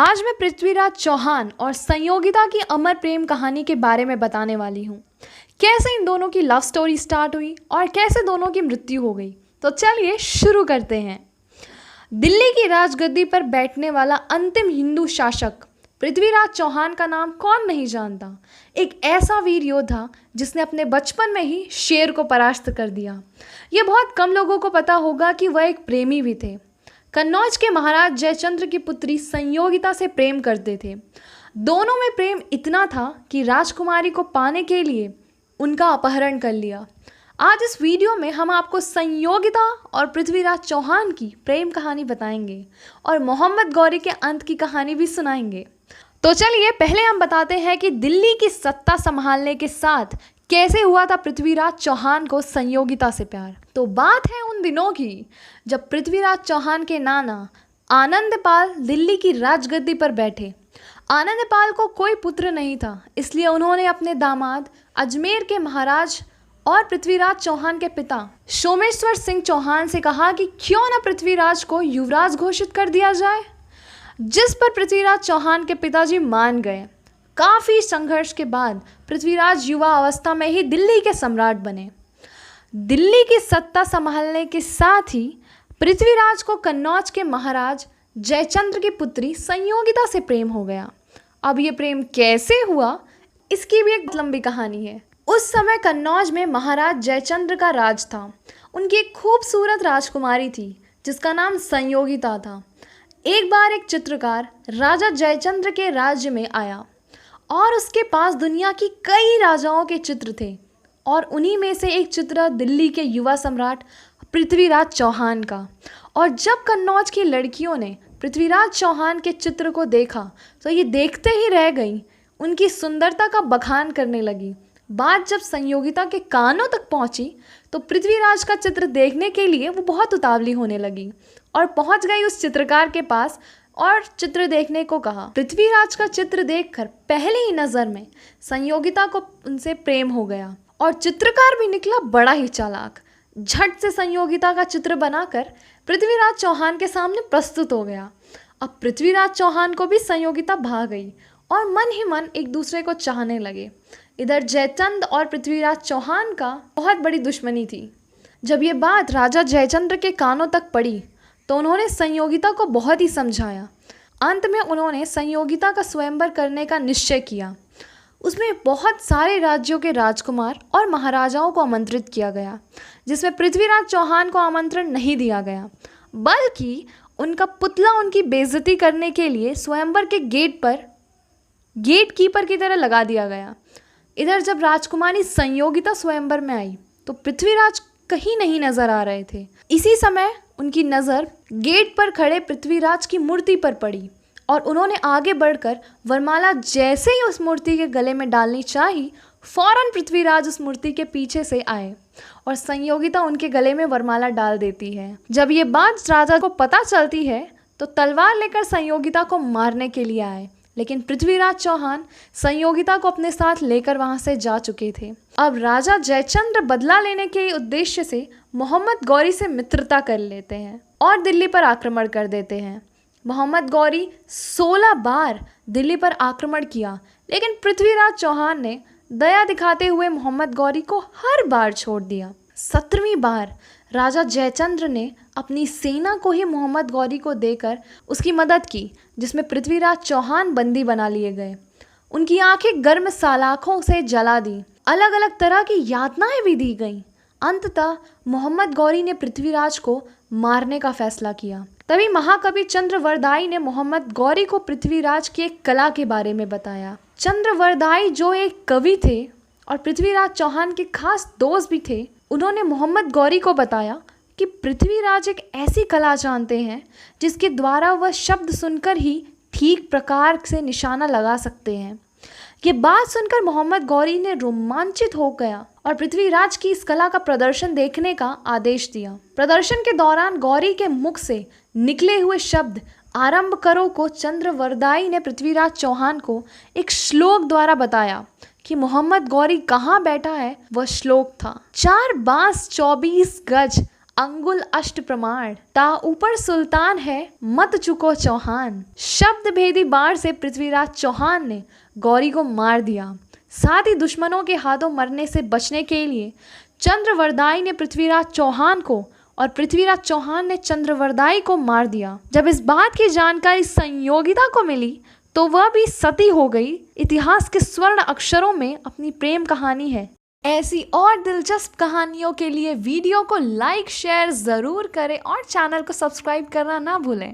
आज मैं पृथ्वीराज चौहान और संयोगिता की अमर प्रेम कहानी के बारे में बताने वाली हूँ। कैसे इन दोनों की लव स्टोरी स्टार्ट हुई और कैसे दोनों की मृत्यु हो गई। तो चलिए शुरू करते हैं। दिल्ली की राजगद्दी पर बैठने वाला अंतिम हिंदू शासक पृथ्वीराज चौहान का नाम कौन नहीं जानता। एक ऐसा वीर योद्धा जिसने अपने बचपन में ही शेर को परास्त कर दिया। ये बहुत कम लोगों को पता होगा कि वह एक प्रेमी भी थे। कन्नौज के महाराज जयचंद्र की पुत्री संयोगिता से प्रेम करते थे। दोनों में प्रेम इतना था कि राजकुमारी को पाने के लिए उनका अपहरण कर लिया। आज इस वीडियो में हम आपको संयोगिता और पृथ्वीराज चौहान की प्रेम कहानी बताएंगे और मोहम्मद गौरी के अंत की कहानी भी सुनाएंगे। तो चलिए पहले हम बताते हैं कि दिल्ली की सत्ता संभालने के साथ कैसे हुआ था पृथ्वीराज चौहान को संयोगिता से प्यार। तो बात है उन दिनों की जब पृथ्वीराज चौहान के नाना आनंदपाल दिल्ली की राजगद्दी पर बैठे। आनंदपाल को कोई पुत्र नहीं था, इसलिए उन्होंने अपने दामाद अजमेर के महाराज और पृथ्वीराज चौहान के पिता सोमेश्वर सिंह चौहान से कहा कि क्यों न पृथ्वीराज को युवराज घोषित कर दिया जाए, जिस पर पृथ्वीराज चौहान के पिताजी मान गए। काफ़ी संघर्ष के बाद पृथ्वीराज युवा अवस्था में ही दिल्ली के सम्राट बने। दिल्ली की सत्ता संभालने के साथ ही पृथ्वीराज को कन्नौज के महाराज जयचंद्र की पुत्री संयोगिता से प्रेम हो गया। अब ये प्रेम कैसे हुआ, इसकी भी एक लंबी कहानी है। उस समय कन्नौज में महाराज जयचंद्र का राज था। उनकी एक खूबसूरत राजकुमारी थी जिसका नाम संयोगिता था। एक बार एक चित्रकार राजा जयचंद्र के राज्य में आया और उसके पास दुनिया की कई राजाओं के चित्र थे और उन्हीं में से एक चित्र दिल्ली के युवा सम्राट पृथ्वीराज चौहान का। और जब कन्नौज की लड़कियों ने पृथ्वीराज चौहान के चित्र को देखा तो ये देखते ही रह गईं, उनकी सुंदरता का बखान करने लगी। बात जब संयोगिता के कानों तक पहुंची तो पृथ्वीराज का चित्र देखने के लिए वो बहुत उतावली होने लगी और पहुंच गई उस चित्रकार के पास और चित्र देखने को कहा। पृथ्वीराज का चित्र देखकर पहले ही नज़र में संयोगिता को उनसे प्रेम हो गया और चित्रकार भी निकला बड़ा ही चालाक। झट से संयोगिता का चित्र बनाकर पृथ्वीराज चौहान के सामने प्रस्तुत हो गया। अब पृथ्वीराज चौहान को भी संयोगिता भा गई और मन ही मन एक दूसरे को चाहने लगे। इधर जयचंद और पृथ्वीराज चौहान का बहुत बड़ी दुश्मनी थी। जब ये बात राजा जयचंद्र के कानों तक पड़ी तो उन्होंने संयोगिता को बहुत ही समझाया। अंत में उन्होंने संयोगिता का स्वयंवर करने का निश्चय किया। उसमें बहुत सारे राज्यों के राजकुमार और महाराजाओं को आमंत्रित किया गया, जिसमें पृथ्वीराज चौहान को आमंत्रण नहीं दिया गया, बल्कि उनका पुतला उनकी बेइज्जती करने के लिए स्वयंवर के गेट पर गेट कीपर की तरह लगा दिया गया। इधर जब राजकुमारी संयोगिता स्वयंवर में आई तो पृथ्वीराज कहीं नहीं नजर आ रहे थे। इसी समय उनकी नज़र गेट पर खड़े पृथ्वीराज की मूर्ति पर पड़ी और उन्होंने आगे बढ़कर वरमाला जैसे ही उस मूर्ति के गले में डालनी चाही, फौरन पृथ्वीराज उस मूर्ति के पीछे से आए और संयोगिता उनके गले में वरमाला डाल देती है। जब ये बात राजा को पता चलती है तो तलवार लेकर संयोगिता को मारने के लिए आए, लेकिन पृथ्वीराज चौहान संयोगिता को अपने साथ लेकर वहां से जा चुके थे। अब राजा जयचंद्र बदला लेने के उद्देश्य से मोहम्मद गौरी से मित्रता कर लेते हैं और दिल्ली पर आक्रमण कर देते हैं। मोहम्मद गौरी 16 बार दिल्ली पर आक्रमण किया, लेकिन पृथ्वीराज चौहान ने दया दिखाते हुए मोहम्मद गौरी को हर बार छोड़ दिया। 17वीं बार राजा जयचंद्र ने अपनी सेना को ही मोहम्मद गौरी को देकर उसकी मदद की, जिसमें पृथ्वीराज चौहान बंदी बना लिए गए। उनकी आंखें गर्म सलाखों से जला दी, अलग अलग तरह की यातनाएं भी दी गईं। अंततः मोहम्मद गौरी ने पृथ्वीराज को मारने का फैसला किया। तभी महाकवि चंद्रवरदाई ने मोहम्मद गौरी को पृथ्वीराज की एक कला के बारे में बताया। चंद्रवरदाई जो एक कवि थे और पृथ्वीराज चौहान के खास दोस्त भी थे, उन्होंने मोहम्मद गौरी को बताया कि पृथ्वीराज एक ऐसी कला जानते हैं जिसके द्वारा वह शब्द सुनकर ही ठीक प्रकार से निशाना लगा सकते हैं। ये बात सुनकर मोहम्मद गौरी ने रोमांचित हो गया और पृथ्वीराज की इस कला का प्रदर्शन देखने का आदेश दिया। प्रदर्शन के दौरान गौरी के मुख से निकले हुए शब्द आरंभ करो को चंद्रवरदाई ने पृथ्वीराज चौहान को एक श्लोक द्वारा बताया कि मोहम्मद गौरी कहाँ बैठा है। वह श्लोक था, 4 बांस 24 गज अंगुल अष्ट प्रमाण ता ऊपर सुल्तान है मत चुको चौहान। शब्द भेदी बाढ़ से पृथ्वीराज चौहान ने गौरी को मार दिया। साथ ही दुश्मनों के हाथों मरने से बचने के लिए चंद्रवरदाई ने पृथ्वीराज चौहान को और पृथ्वीराज चौहान ने चंद्रवरदाई को मार दिया। जब इस बात की जानकारी संयोगिता को मिली तो वह भी सती हो गई। इतिहास के स्वर्ण अक्षरों में अपनी प्रेम कहानी है। ऐसी और दिलचस्प कहानियों के लिए वीडियो को लाइक शेयर ज़रूर करें और चैनल को सब्सक्राइब करना ना भूलें।